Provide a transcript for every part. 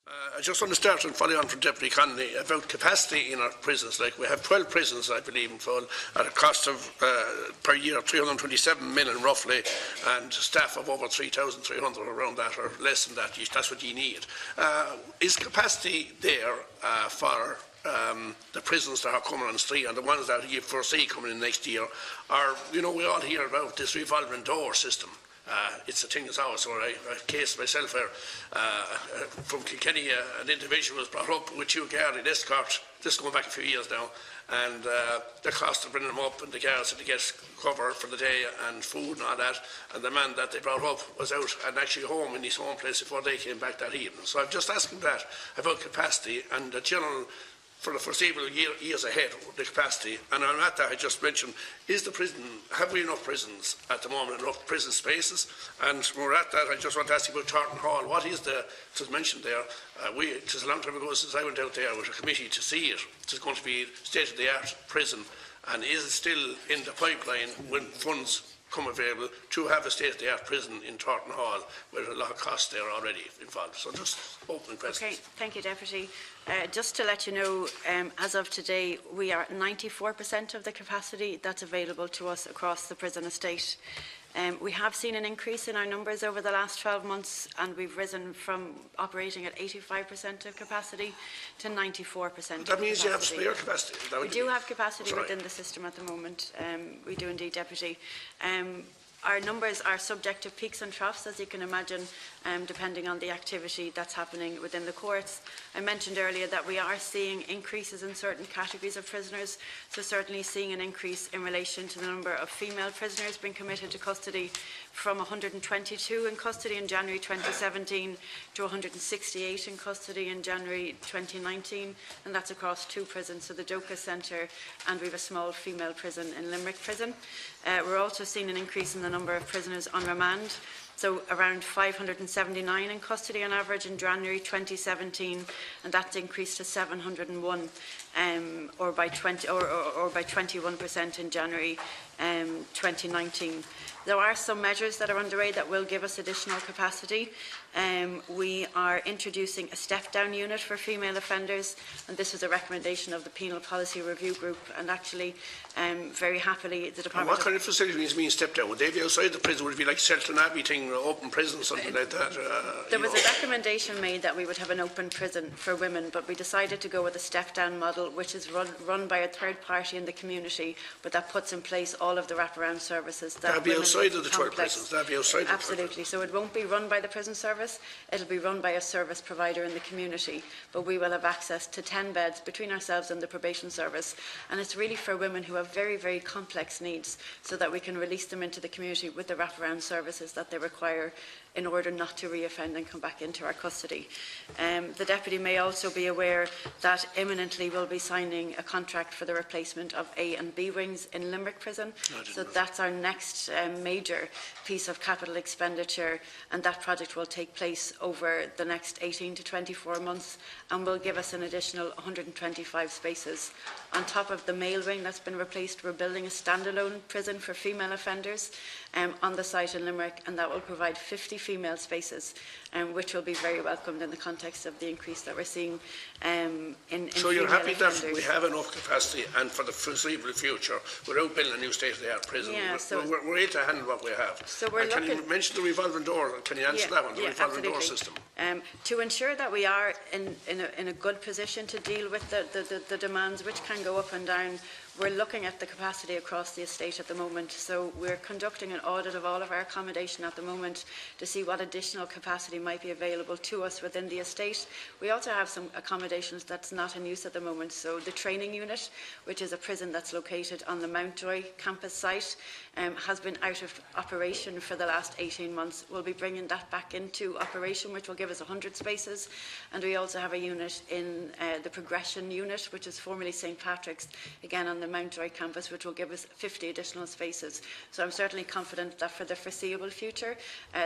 I just want to start and follow on from Deputy Connolly about capacity in our prisons. Like, we have 12 prisons, I believe, in full, at a cost of per year 327 million roughly, and staff of over 3,300 around that, or less than that. That's what you need. Is capacity there for the prisons that are coming on street and the ones that you foresee coming in next year? Or, you know, we all hear about this revolving door system. It's a thing that's always so. I case myself where from Kilkenny, an individual was brought up with two guards in Escort, this is going back a few years now, and the cost of bringing them up and the guards had to get cover for the day and food and all that, and the man that they brought up was out and actually home in his home place before they came back that evening. So I'm just asking that about capacity and the general, for the foreseeable years ahead, the capacity. And on that I just mentioned, have we enough prisons at the moment, enough prison spaces? And we're at that, I just want to ask you about Tartan Hall. What is it was mentioned there, it was a long time ago since I went out there with a committee to see it. It's going to be state-of-the-art prison, and is it still in the pipeline when funds come available to have a state-of-the-art prison in Tartan Hall, with a lot of costs there already involved? So just open questions. Okay, thank you, Deputy. Just to let you know, as of today, we are at 94% of the capacity that's available to us across the prison estate. We have seen an increase in our numbers over the last 12 months, and we've risen from operating at 85% of capacity to 94%. That means you have spare capacity. We do have capacity within the system at the moment. We do indeed, Deputy. Our numbers are subject to peaks and troughs, as you can imagine, depending on the activity that's happening within the courts. I mentioned earlier that we are seeing increases in certain categories of prisoners, so certainly seeing an increase in relation to the number of female prisoners being committed to custody from 122 in custody in January 2017 to 168 in custody in January 2019, and that's across two prisons, so the Doka Centre, and we have a small female prison in Limerick Prison. We're also seeing an increase in the number of prisoners on remand, so around 579 in custody on average in January 2017, and that's increased to 701, or by 21% in January 2019. There are some measures that are underway that will give us additional capacity. We are introducing a step-down unit for female offenders, and this was a recommendation of the Penal Policy Review Group, and actually, very happily, the Department... And what kind of facilities mean step-down? Would they be outside the prison? Would it be like Shelton Abbey thing, open prison, something like that? There was a recommendation made that we would have an open prison for women, but we decided to go with a step-down model, which is run by a third party in the community, but that puts in place all of the wraparound services that that'd be outside of the 12 prisons. That'd be outside. Absolutely. So it won't be run by the prison service. It'll be run by a service provider in the community, but we will have access to 10 beds between ourselves and the probation service, and it's really for women who have very, very complex needs, so that we can release them into the community with the wraparound services that they require in order not to reoffend and come back into our custody. The Deputy may also be aware that imminently we'll be signing a contract for the replacement of A and B wings in Limerick Prison. So that's our next major piece of capital expenditure, and that project will take place over the next 18 to 24 months and will give us an additional 125 spaces. On top of the male wing that's been replaced, we're building a standalone prison for female offenders on the site in Limerick, and that will provide 50 female spaces, which will be very welcomed in the context of the increase that we're seeing in so you're happy offenders. That we have enough capacity, and for the foreseeable future, without building a new state-of-the-art prison, yeah, we're able to handle what we have. So we're can you mention the revolving door? Can you answer that one, the revolving door system? To ensure that we are in a good position to deal with the demands, which can go up and down, we're looking at the capacity across the estate at the moment. So we're conducting an audit of all of our accommodation at the moment to see what additional capacity might be available to us within the estate. We also have some accommodations that's not in use at the moment. So the training unit, which is a prison that's located on the Mountjoy campus site, has been out of operation for the last 18 months. We'll be bringing that back into operation, which will give us 100 spaces. And we also have a unit in the progression unit, which is formerly St. Patrick's, again on the Mountjoy campus, which will give us 50 additional spaces. So I'm certainly confident that for the foreseeable future,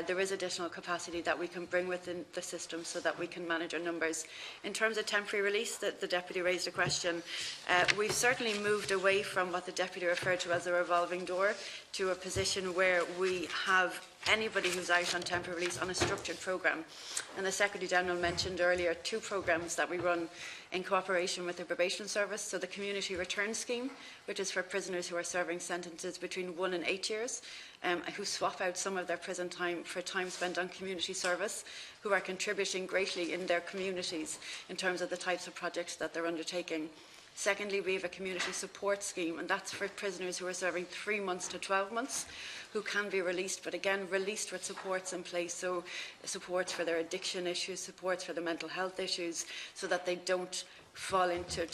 there is additional capacity that we can bring within the system so that we can manage our numbers. In terms of temporary release, the Deputy raised a question. We've certainly moved away from what the Deputy referred to as a revolving door to a position where we have anybody who's out on temporary release on a structured programme. And the Secretary-General mentioned earlier 2 programmes that we run in cooperation with the probation service. So the Community Return Scheme, which is for prisoners who are serving sentences between 1 and 8 years, who swap out some of their prison time for time spent on community service, who are contributing greatly in their communities in terms of the types of projects that they're undertaking. Secondly, we have a community support scheme, and that's for prisoners who are serving 3 months to 12 months, who can be released, but again, released with supports in place, so supports for their addiction issues, supports for the mental health issues, so that they don't fall into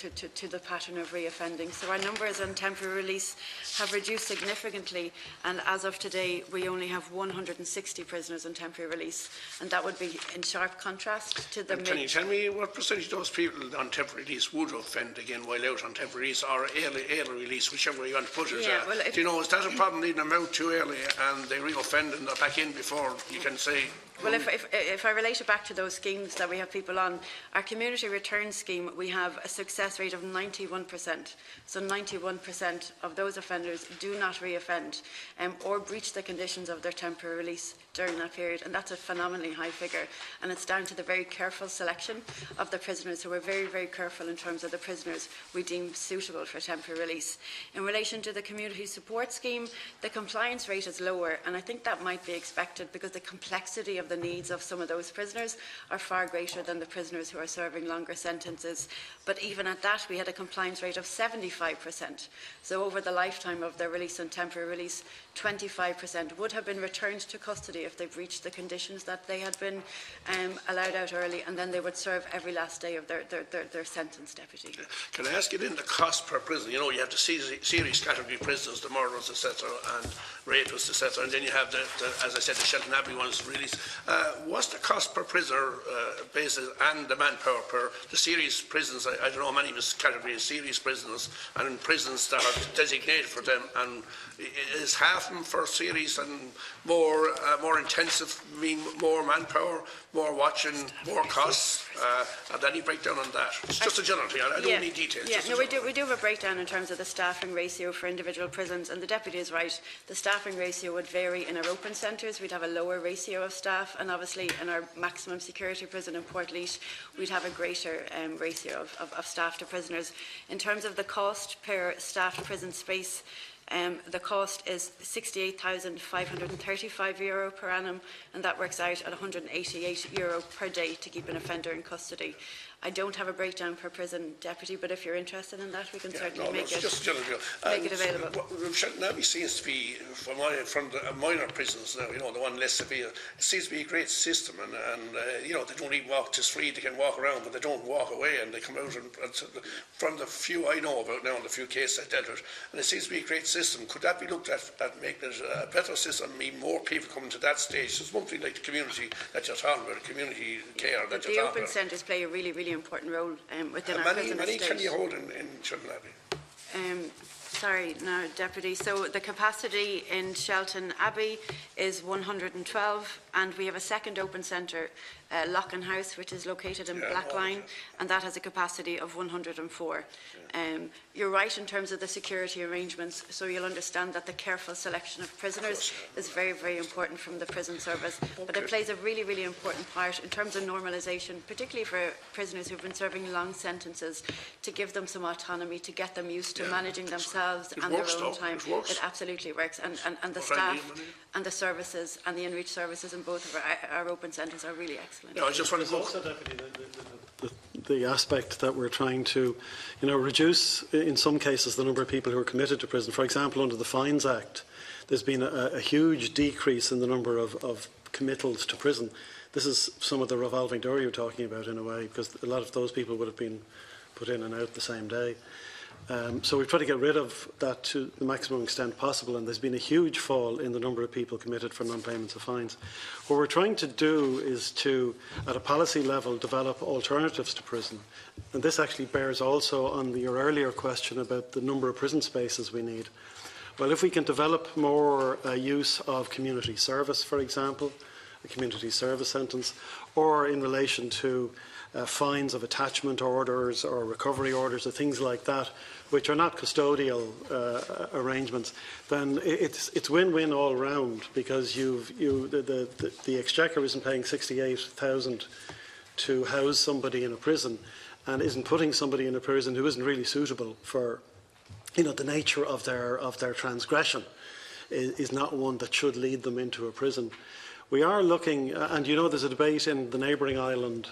the pattern of reoffending. So our numbers on temporary release have reduced significantly, and as of today we only have 160 prisoners on temporary release, and that would be in sharp contrast to the... Can you tell me what percentage of those people on temporary release would offend again while out on temporary release, or early release, whichever way you want to put it? Yeah, well, do you know, is that a problem, leading them out too early and they reoffend and they're back in before you can say... Well, if I relate it back to those schemes that we have people on, our community return scheme, we have a success rate of 91%. So 91% of those offenders do not reoffend or breach the conditions of their temporary release during that period, and that's a phenomenally high figure. And it's down to the very careful selection of the prisoners, so we're very, very careful in terms of the prisoners we deem suitable for temporary release. In relation to the community support scheme, the compliance rate is lower, and I think that might be expected because the complexity of the needs of some of those prisoners are far greater than the prisoners who are serving longer sentences. But even at that, we had a compliance rate of 75%. So over the lifetime of their release and temporary release, 25% would have been returned to custody if they breached the conditions that they had been allowed out early, and then they would serve every last day of their sentence, Deputy. Can I ask you then the cost per prison? You know, you have the serious category prisoners, the murderers, etc., and rapists, etc., and then you have, as I said, the Shelton Abbey ones released. What's the cost per prisoner basis and the manpower per the serious prisons? I don't know how many of this category is serious prisoners, and in prisons that are designated for them, and is half them for serious and more intensive, mean more manpower, more watching, more costs? And any breakdown on that? It's just a general thing. I don't need details. Yeah, no, we do have a breakdown in terms of the staffing ratio for individual prisons, and the Deputy is right. The staffing ratio would vary in our open centres. We'd have a lower ratio of staff, and obviously in our maximum security prison in Portleash, we'd have a greater ratio of staff to prisoners. In terms of the cost per staffed prison space, the cost is €68,535 per annum, and that works out at €188 per day to keep an offender in custody. I don't have a breakdown per prison, Deputy, but if you're interested in that, we can certainly make it available. Shelton Abbey seems to be, from the minor prisons now, you know, the one less severe, it seems to be a great system, and you know, they don't even walk to street, they can walk around, but they don't walk away, and they come out, and from the few I know about now, and the few cases I dealt with, and it seems to be a great system. Could that be looked at making it a better system, I mean, more people coming to that stage? There's one thing like the community that you're talking about, the community care that you're talking about. The open centres play a really, really important role within our prison estate. Many can you hold in Shelton Abbey? Sorry, no, Deputy. So the capacity in Shelton Abbey is 112, and we have a second open centre, Loughlin House, which is located in Blackline, and that has a capacity of 104. You're right in terms of the security arrangements, so you'll understand that the careful selection of prisoners is very, very important from the prison service. But it plays a really, really important part in terms of normalisation, particularly for prisoners who've been serving long sentences, to give them some autonomy, to get them used to managing themselves and their own time. It absolutely works, and the staff and the services and the in-reach services in both of our open centres are really excellent. I just want to go. The aspect that we're trying to, reduce in some cases the number of people who are committed to prison. For example, under the Fines Act, there's been a huge decrease in the number of committals to prison. This is some of the revolving door you're talking about in a way, because a lot of those people would have been put in and out the same day. So we've tried to get rid of that to the maximum extent possible, and there's been a huge fall in the number of people committed for non-payments of fines. What we're trying to do is to, at a policy level, develop alternatives to prison. And this actually bears also on your earlier question about the number of prison spaces we need. Well, if we can develop more use of community service, for example, a community service sentence, or in relation to fines of attachment orders or recovery orders or things like that, which are not custodial arrangements, then it's win-win all round, because the Exchequer isn't paying 68,000 to house somebody in a prison, and isn't putting somebody in a prison who isn't really suitable for, the nature of their transgression is not one that should lead them into a prison. We are looking, and there's a debate in the neighbouring island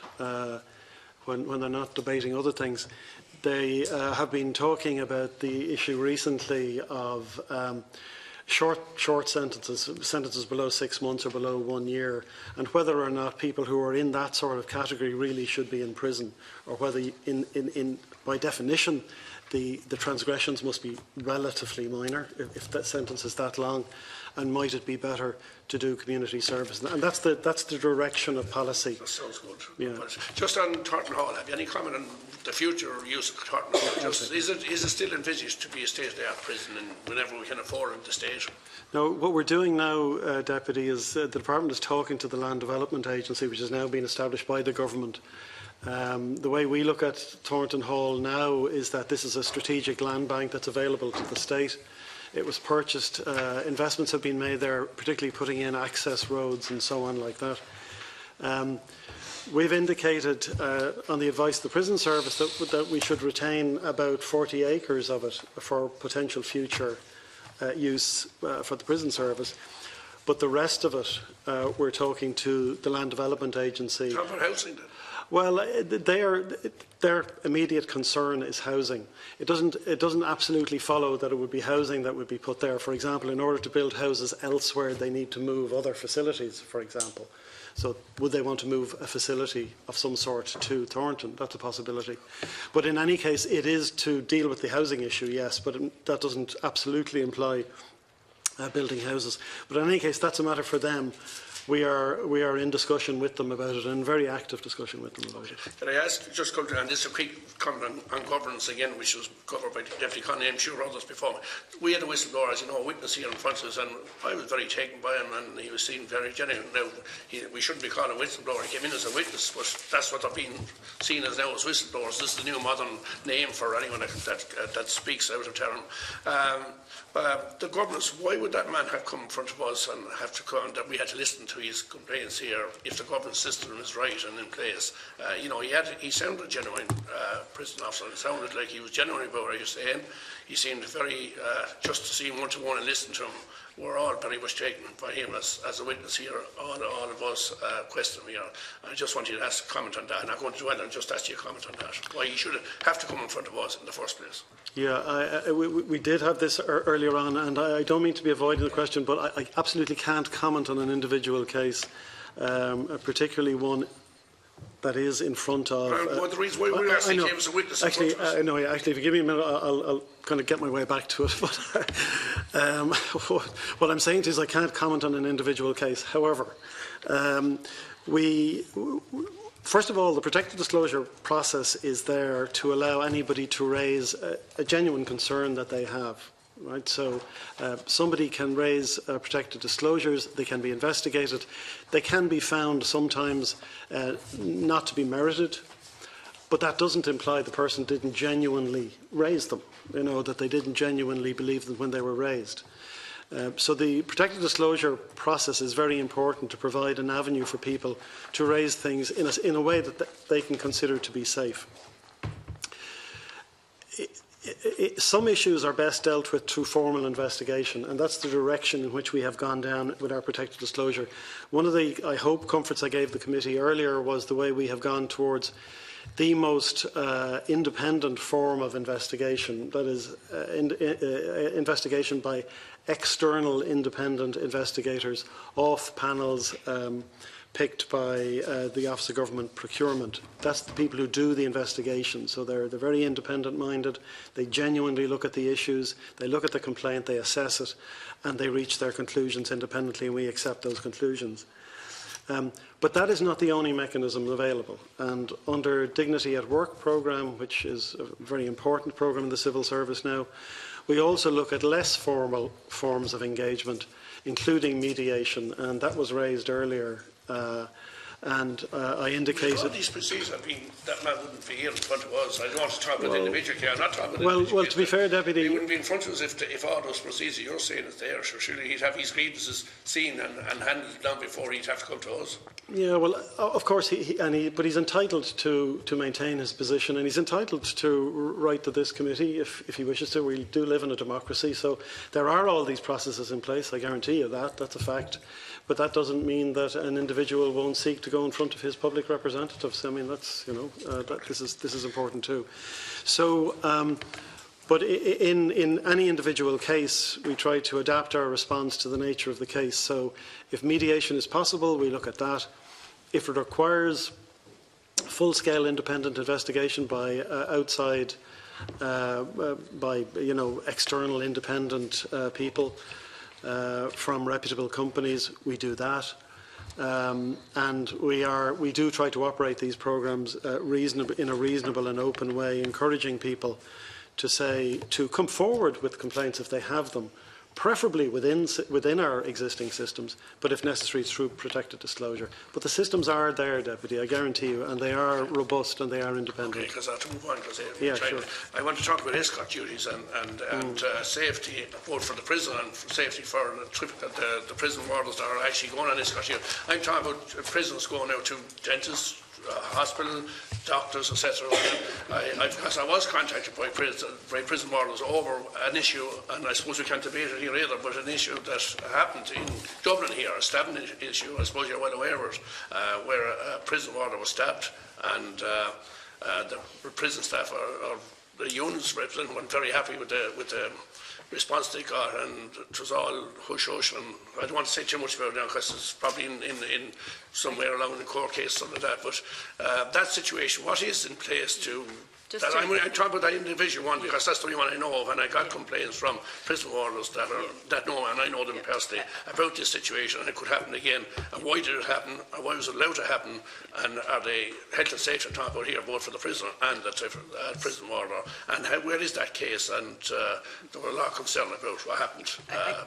when they're not debating other things. They have been talking about the issue recently of short sentences below 6 months or below 1 year, and whether or not people who are in that sort of category really should be in prison, or whether, by definition, the transgressions must be relatively minor if that sentence is that long, and might it be better to do community service? And that's the direction of policy. That sounds good. Yeah. Just on Thornton Hall, have you any comment on the future use of Thornton Hall? Is it still envisaged to be a state-of-the-art prison, and whenever we can afford it, the state? No, what we're doing now, Deputy, is the Department is talking to the Land Development Agency, which has now been established by the government. The way we look at Thornton Hall now is that this is a strategic land bank that's available to the state. It was purchased, investments have been made there, particularly putting in access roads and so on like that. We've indicated on the advice of the Prison Service that we should retain about 40 acres of it for potential future use for the Prison Service. But the rest of it, we're talking to the Land Development Agency. How about housing then? Well, their immediate concern is housing. It doesn't absolutely follow that it would be housing that would be put there. For example, in order to build houses elsewhere, they need to move other facilities, for example. So would they want to move a facility of some sort to Thornton? That's a possibility. But in any case, it is to deal with the housing issue, yes, but that doesn't absolutely imply building houses. But in any case, that's a matter for them. We are in discussion with them about it, and very active discussion with them about it. Can I ask, just come to, and this is a quick comment on governance again, which was covered by Deputy Conley, I'm sure others before me. We had a whistleblower, as you know, a witness here in front of us, and I was very taken by him, and he was seen very genuine. Now, we shouldn't be calling a whistleblower, he came in as a witness, but that's what they're being seen as now as whistleblowers. This is the new modern name for anyone that speaks out of term. The governance, why would that man have come in front of us and have to come, that we had to listen to his complaints here if the governance system is right and in place? He sounded a genuine prison officer. It sounded like he was genuine about what he was saying. He seemed very, just to see him one-to-one and listen to him, we're all very much taken by him as a witness here, all of us questioning here. I just want you to ask a comment on that. I'm not going to dwell and just ask you a comment on that. Why he should have to come in front of us in the first place. Yeah, we did have this earlier on, and I don't mean to be avoiding the question, but I absolutely can't comment on an individual case, particularly one that is in front of... Well, the reason why we're asking James a witness... Actually, if you give me a minute, I'll kind of get my way back to it. But what I'm saying is I can't comment on an individual case. However, first of all, the protected disclosure process is there to allow anybody to raise a genuine concern that they have. Right, so somebody can raise protected disclosures, they can be investigated, they can be found sometimes not to be merited, but that doesn't imply the person didn't genuinely raise them, that they didn't genuinely believe them when they were raised. So the protected disclosure process is very important to provide an avenue for people to raise things in a way that they can consider to be safe. Some issues are best dealt with through formal investigation, and that's the direction in which we have gone down with our protected disclosure. One of the, I hope, comforts I gave the committee earlier was the way we have gone towards the most independent form of investigation, that is investigation by external independent investigators off panels picked by the Office of Government Procurement. That's the people who do the investigation, so they're very independent-minded, they genuinely look at the issues, they look at the complaint, they assess it, and they reach their conclusions independently, and we accept those conclusions. But that is not the only mechanism available, and under Dignity at Work programme, which is a very important programme in the civil service now, we also look at less formal forms of engagement, including mediation, and that was raised earlier And I All indicated... these procedures have been, that man wouldn't be here in front of us. I don't want to talk about individual care. I'm not talking about individual Well, to be fair, Deputy... He wouldn't be in front of us if all those procedures you're saying is there. So surely he'd have his grievances seen and handled down before he'd have to come to us. Yeah, well, of course, but he's entitled to maintain his position, and he's entitled to write to this committee if he wishes to. We do live in a democracy, so there are all these processes in place. I guarantee you that. That's a fact. But that doesn't mean that an individual won't seek to go in front of his public representatives. I mean, that's, this is important too. So, but in any individual case, we try to adapt our response to the nature of the case. So, if mediation is possible, we look at that. If it requires full-scale independent investigation by external independent people, from reputable companies, we do that, and we do try to operate these programmes in a reasonable and open way, encouraging people to come forward with complaints if they have them, preferably within our existing systems, but if necessary through protected disclosure. But the systems are there, Deputy, I guarantee you, and they are robust and they are independent. Okay, because I have to move on. Sure. I want to talk about escort duties and safety, both for the prison and safety for the prison wardens that are actually going on escort duty. I'm talking about prisoners going out to dentists, hospital, doctors, etc. Because I was contacted by prison wardens over an issue, and I suppose we can't debate it here either, but an issue that happened in Dublin here, a stabbing issue, I suppose you're well aware of it, where a prison warden was stabbed, and the prison staff or the unions representing weren't very happy with the response they got, and it was all hush-hush, and I don't want to say too much about it now because it's probably in somewhere along in the court case, something like that, but that situation, what is in place to... I'm talking about that individual one because that's the only one I know of, and I got complaints from prison wardens that know, and I know them personally, about this situation, and it could happen again. And why did it happen? And why was it allowed to happen? And are they health and safety I'm talking about here, both for the prisoner and the prison warder? And where is that case? And there were a lot of concern about what happened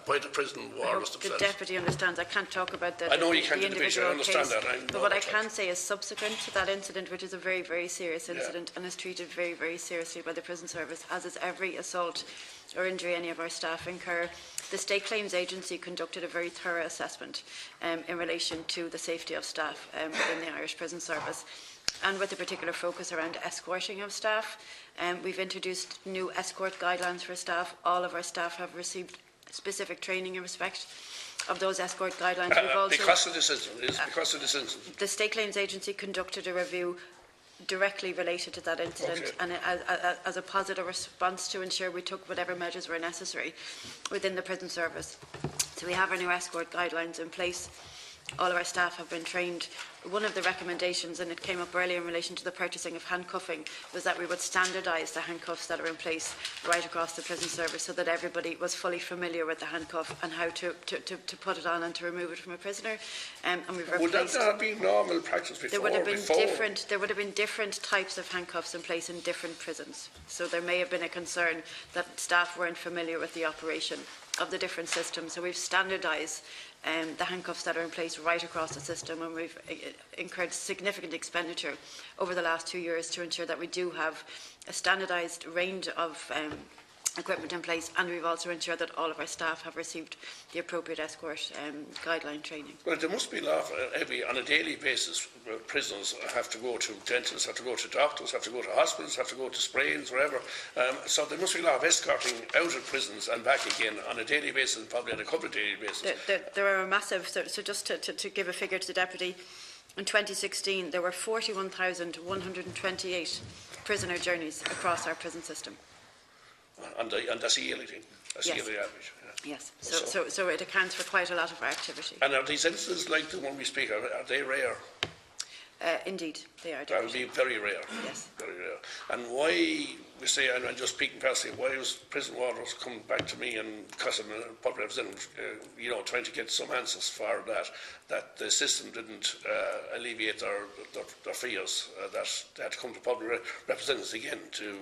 by the prison warders themselves. The deputy understands. I can't talk about the I know you can't individual I understand case, that. but what I can say is subsequent to that incident, which is a very, very serious incident and is treated very, very seriously by the prison service, as is every assault or injury any of our staff incur. The State Claims Agency conducted a very thorough assessment in relation to the safety of staff within the Irish Prison Service, and with a particular focus around escorting of staff. We've introduced new escort guidelines for staff. All of our staff have received specific training in respect of those escort guidelines. Because of this incident? The State Claims Agency conducted a review directly related to that incident, and as a positive response to ensure we took whatever measures were necessary within the prison service. So we have our new escort guidelines in place. All of our staff have been trained. One of the recommendations, and it came up earlier in relation to the purchasing of handcuffing, was that we would standardise the handcuffs that are in place right across the prison service so that everybody was fully familiar with the handcuff and how to put it on and to remove it from a prisoner. And we've replaced... Would that not be normal practice before? There would have been different types of handcuffs in place in different prisons. So there may have been a concern that staff weren't familiar with the operation of the different systems. So we've standardised the handcuffs that are in place right across the system, and we've incurred significant expenditure over the last 2 years to ensure that we do have a standardised range of equipment in place, and we've also ensured that all of our staff have received the appropriate escort guideline training. Well, there must be a lot on a daily basis. Prisoners have to go to dentists, have to go to doctors, have to go to hospitals, have to go to sprains, wherever. So there must be a lot of escorting out of prisons and back again on a daily basis, probably on a couple of daily basis. There are a massive, so just to give a figure to the Deputy, in 2016 there were 41,128 prisoner journeys across our prison system. And that's a yearly thing. That's yes. a yearly average. Yeah. Yes. So it accounts for quite a lot of our activity. And are these incidents like the one we speak of, are they rare? Indeed, they are. That would be very rare. Yes. Very rare. And why, we say, and I'm just speaking personally, why was prison wardens coming back to me, and because I'm a public representative, trying to get some answers for that the system didn't alleviate their fears, that they had to come to public representatives again to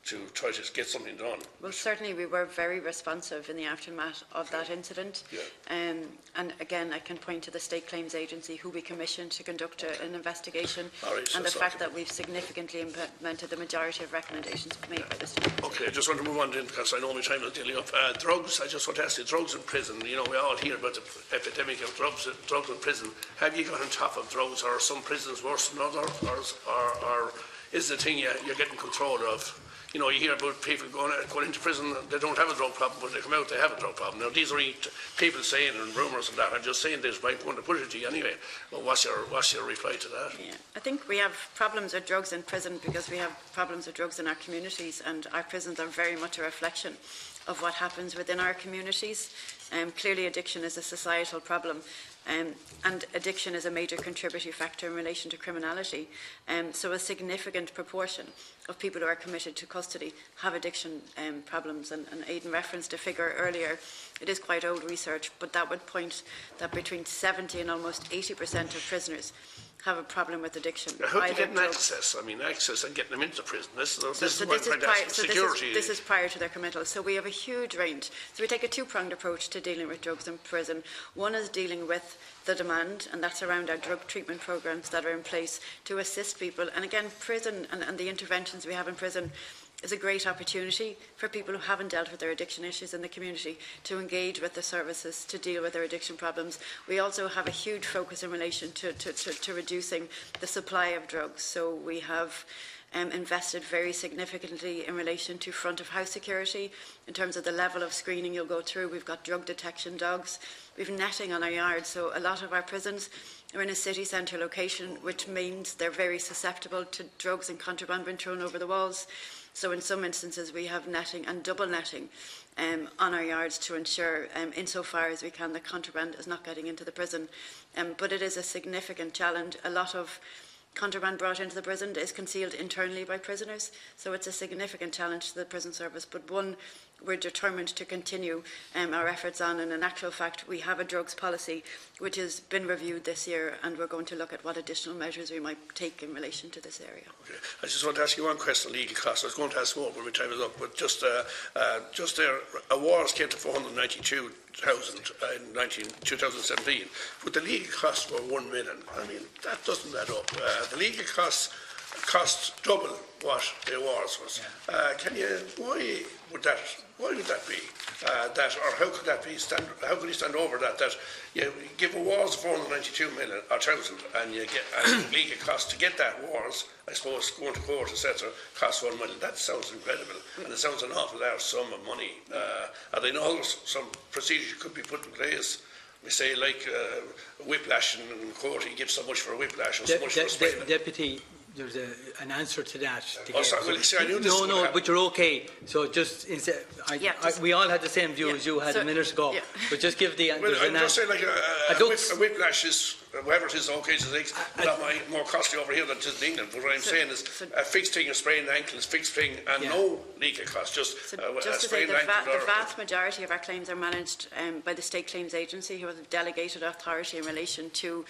to try to get something done. Well, certainly we were very responsive in the aftermath of that incident. Yeah. And again, I can point to the State Claims Agency, who we commissioned to conduct an investigation, Right, and the fact that we've significantly implemented the majority of recommendations made by the State. Okay, I just want to move on then, because I know my time is nearly up. Drugs, I just want to ask you, drugs in prison, you know, we all hear about the epidemic of drugs in prison. Have you got on top of drugs, or are some prisons worse than others, or is the thing you're getting control of? You know, you hear about people going into prison, they don't have a drug problem, but they come out, they have a drug problem. Now, these are people saying and rumours and that. I'm just saying this, but I want to put it to you anyway. Well, what's your reply to that? Yeah, I think we have problems with drugs in prison because we have problems with drugs in our communities, and our prisons are very much a reflection of what happens within our communities. Clearly, addiction is a societal problem. And addiction is a major contributory factor in relation to criminality. So a significant proportion of people who are committed to custody have addiction problems. And Aidan referenced a figure earlier. It is quite old research, but that would point that between 70 and almost 80% of prisoners have a problem with addiction. How do you get access? I mean, access and getting them into prison. This is prior to their committal. So we have a huge range. So we take a two-pronged approach to dealing with drugs in prison. One is dealing with the demand, and that's around our drug treatment programs that are in place to assist people. And again, prison and the interventions we have in prison is a great opportunity for people who haven't dealt with their addiction issues in the community to engage with the services to deal with their addiction problems. We also have a huge focus in relation to reducing the supply of drugs. So we have invested very significantly in relation to front of house security in terms of the level of screening you'll go through. We've got drug detection dogs. We've netting on our yards. So a lot of our prisons are in a city centre location, which means they're very susceptible to drugs and contraband being thrown over the walls. So in some instances we have netting and double netting on our yards to ensure, insofar as we can, that contraband is not getting into the prison. But it is a significant challenge. A lot of contraband brought into the prison is concealed internally by prisoners, so it's a significant challenge to the prison service, but one we're determined to continue our efforts on. And in actual fact, we have a drugs policy which has been reviewed this year, and we're going to look at what additional measures we might take in relation to this area. Okay. I just want to ask you one question on legal costs. I was going to ask more when my time is up, but just there, awards came to 492,000 in 2017, but the legal costs were 1 million. I mean, that doesn't add up. The legal costs cost double what the awards was. Why would that be? Or how could that be? How could you stand over that? That you give awards of 492,000 and you get legal costs to get that awards, I suppose, going to court, etc., costs 1 million. That sounds incredible, and it sounds an awful large sum of money. Are there no some procedures could be put in place? We say, like whiplash in court, you give so much for a whiplash and so much for a spray. Deputy, there's an answer to that. I knew this but you're okay. So just we all had the same view as you had a minute ago. Yeah. But just give the. Well, I'm just saying, like a whiplash is, whatever it is, okay, it's not more costly over here than it is in England. But what I'm saying is a fixed thing, a sprained ankle is fixed thing, and no legal cost. Just to say, the vast majority of our claims are managed by the State Claims Agency, who has delegated authority in relation to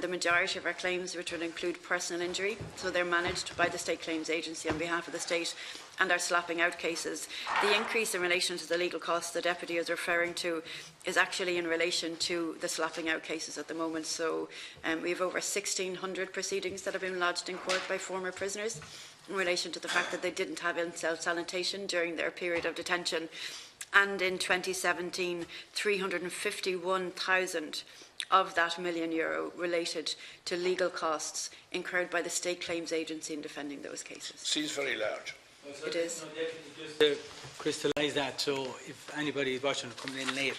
the majority of our claims, which would include personal injury. So they're managed by the State Claims Agency on behalf of the state, and our slapping out cases. The increase in relation to the legal costs the Deputy is referring to is actually in relation to the slapping out cases at the moment. So we have over 1,600 proceedings that have been lodged in court by former prisoners in relation to the fact that they didn't have in-cell sanitation during their period of detention. And in 2017, 351,000 of that €1 million related to legal costs incurred by the State Claims Agency in defending those cases. Seems very large. It is. Just to crystallise that, so if anybody is watching coming in late,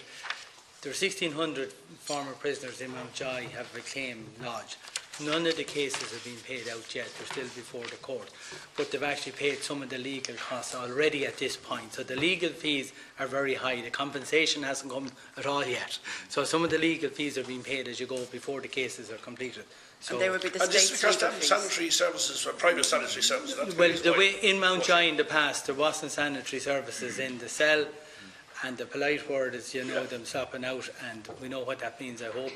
there are 1,600 former prisoners in Mountjoy have a claim lodged. None of the cases have been paid out yet. They're still before the court. But they've actually paid some of the legal costs already at this point. So the legal fees are very high. The compensation hasn't come at all yet. So some of the legal fees are being paid as you go before the cases are completed. So and they would be the state's legal fees. Sanitary services, private sanitary services. Well, the way in Mountjoy in the past, there wasn't sanitary services in the cell. And the polite word is, you know, them stopping out, and we know what that means, I hope.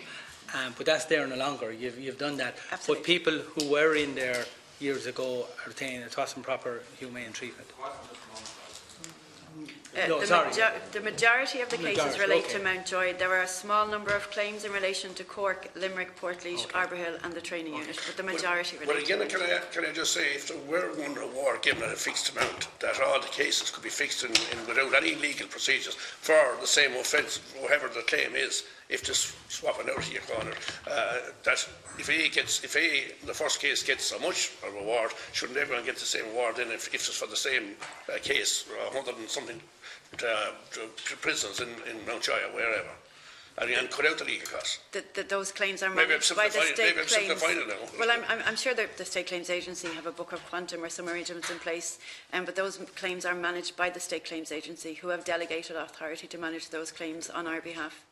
But that's there no longer. You've done that. Absolutely. But people who were in there, years ago are saying it wasn't proper humane treatment. No, sorry. The majority of the cases Majority, relate okay. to Mountjoy. There are a small number of claims in relation to Cork, Limerick, Portlaoise, Arborhill and the training unit, but the majority relate But to again, Mountjoy. can I just say, if there were one award given at a fixed amount, that all the cases could be fixed in without any legal procedures for the same offence, whatever the claim is, if just swapping out of your corner, that if the first case gets so much of award, shouldn't everyone get the same award then if it's for the same case, 100 and something prisons in Mountjoy or wherever, and cut out the legal costs? Those claims are Maybe I'm managed by the state claims. simplifying it now. Well, I'm sure that the State Claims Agency have a book of quantum or some arrangements in place, but those claims are managed by the State Claims Agency, who have delegated authority to manage those claims on our behalf.